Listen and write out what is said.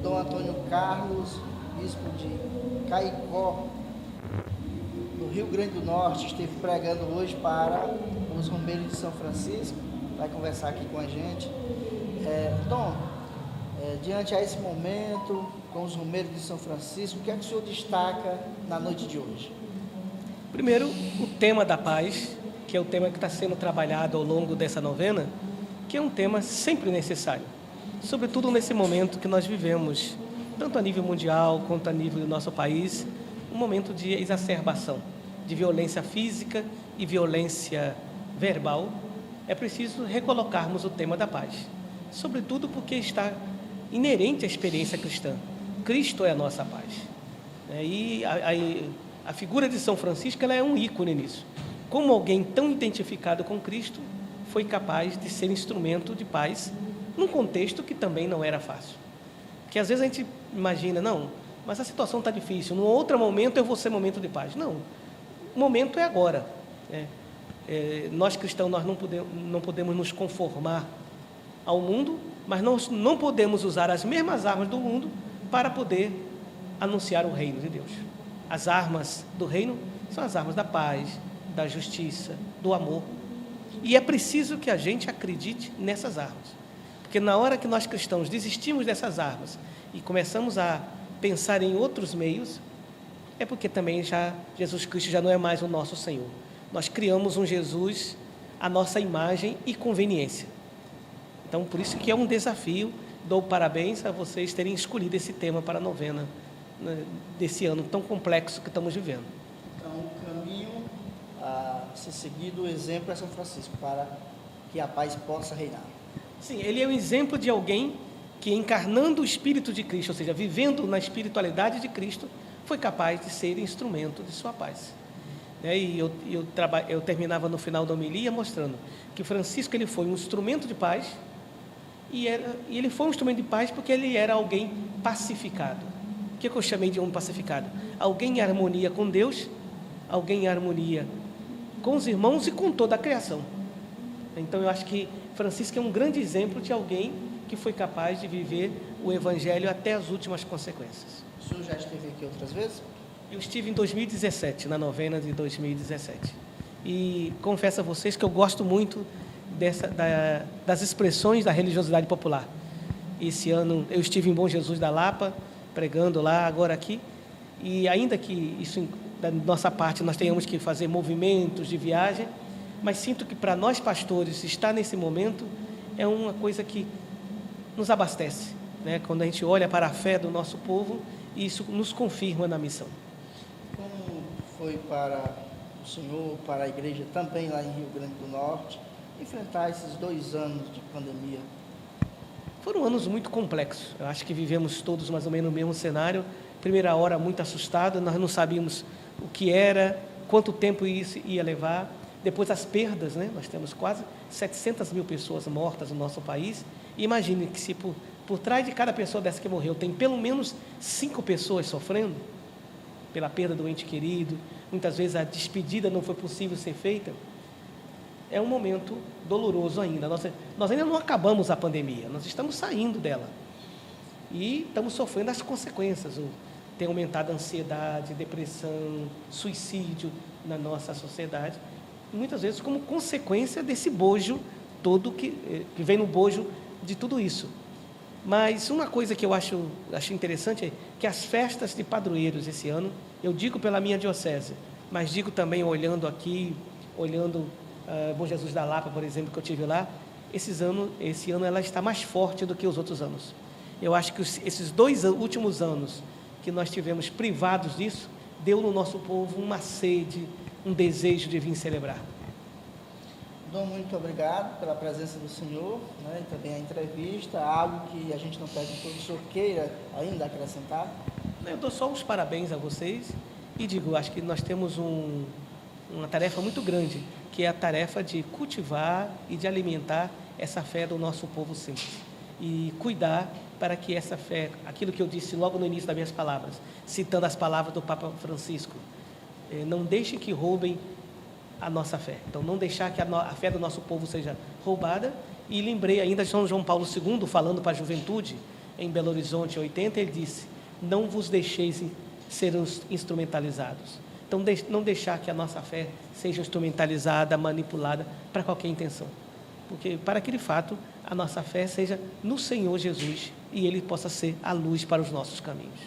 Dom Antônio Carlos, bispo de Caicó, no Rio Grande do Norte, esteve pregando hoje para os romeiros de São Francisco, vai conversar aqui com a gente. Dom, diante a esse momento, com os romeiros de São Francisco, o que é que o senhor destaca na noite de hoje? Primeiro, o tema da paz, que é o tema que está sendo trabalhado ao longo dessa novena, que é um tema sempre necessário, sobretudo nesse momento que nós vivemos, tanto a nível mundial quanto a nível do nosso país, um momento de exacerbação, de violência física e violência verbal. É preciso recolocarmos o tema da paz, sobretudo porque está inerente à experiência cristã. Cristo é a nossa paz. E a figura de São Francisco, ela é um ícone nisso. Como alguém tão identificado com Cristo foi capaz de ser instrumento de paz num contexto que também não era fácil. Porque às vezes a gente imagina, não, mas a situação está difícil, num outro momento eu vou ser momento de paz. Não, o momento é agora. Nós cristãos, nós não podemos nos conformar ao mundo, mas nós não podemos usar as mesmas armas do mundo para poder anunciar o reino de Deus. As armas do reino são as armas da paz, da justiça, do amor. E é preciso que a gente acredite nessas armas. Porque na hora que nós cristãos desistimos dessas armas e começamos a pensar em outros meios, é porque também Jesus Cristo já não é mais o nosso Senhor. Nós criamos um Jesus à nossa imagem e conveniência. Então, por isso que é um desafio. Dou parabéns a vocês terem escolhido esse tema para a novena, né, desse ano tão complexo que estamos vivendo. Então, o caminho a ser seguido, o exemplo é São Francisco, para que a paz possa reinar. Sim, ele é um exemplo de alguém que, encarnando o Espírito de Cristo, ou seja, vivendo na espiritualidade de Cristo, foi capaz de ser instrumento de sua paz. E eu terminava no final da homilia mostrando que Francisco ele foi um instrumento de paz, e ele foi um instrumento de paz porque ele era alguém pacificado. O que eu chamei de homem pacificado? Alguém em harmonia com Deus, alguém em harmonia com os irmãos e com toda a criação. Então eu acho que Francisco é um grande exemplo de alguém que foi capaz de viver o Evangelho até as últimas consequências. O senhor já esteve aqui outras vezes? Eu estive em 2017, na novena de 2017. E confesso a vocês que eu gosto muito das expressões da religiosidade popular. Esse ano eu estive em Bom Jesus da Lapa, pregando lá, agora aqui. E ainda que isso, da nossa parte, nós tenhamos que fazer movimentos de viagem, mas sinto que para nós pastores, estar nesse momento é uma coisa que nos abastece, né? Quando a gente olha para a fé do nosso povo, isso nos confirma na missão. Como foi para o senhor, para a igreja também lá em Rio Grande do Norte, enfrentar esses 2 anos de pandemia? Foram anos muito complexos. Eu acho que vivemos todos mais ou menos no mesmo cenário. Primeira hora muito assustado, nós não sabíamos o que era, quanto tempo isso ia levar. Depois as perdas, né? Nós temos quase 700 mil pessoas mortas no nosso país. E imagine que se por trás de cada pessoa dessa que morreu, tem pelo menos 5 pessoas sofrendo pela perda do ente querido. Muitas vezes a despedida não foi possível ser feita. É um momento doloroso ainda. Nós ainda não acabamos a pandemia, nós estamos saindo dela. E estamos sofrendo as consequências. Tem aumentado a ansiedade, depressão, suicídio na nossa sociedade. E muitas vezes como consequência desse bojo todo que vem no bojo de tudo isso. Mas uma coisa que eu acho interessante é que as festas de padroeiros esse ano, eu digo pela minha diocese, mas digo também olhando Bom Jesus da Lapa, por exemplo, que eu tive lá, esse ano ela está mais forte do que os outros anos. Eu acho que esses 2 últimos anos que nós tivemos privados disso, deu no nosso povo uma sede, um desejo de vir celebrar. Dom, muito obrigado pela presença do senhor, né, e também a entrevista, algo que a gente não perguntou, o senhor queira ainda acrescentar? Eu dou só os parabéns a vocês e digo, acho que nós temos uma tarefa muito grande, que é a tarefa de cultivar e de alimentar essa fé do nosso povo simples. E cuidar para que essa fé, aquilo que eu disse logo no início das minhas palavras, citando as palavras do Papa Francisco, não deixe que roubem a nossa fé. Então, não deixar que a fé do nosso povo seja roubada. E lembrei ainda de São João Paulo II, falando para a juventude, em Belo Horizonte, em 80, ele disse: não vos deixeis ser instrumentalizados. Então, não deixar que a nossa fé seja instrumentalizada, manipulada para qualquer intenção. Porque, para que de fato a nossa fé seja no Senhor Jesus e Ele possa ser a luz para os nossos caminhos.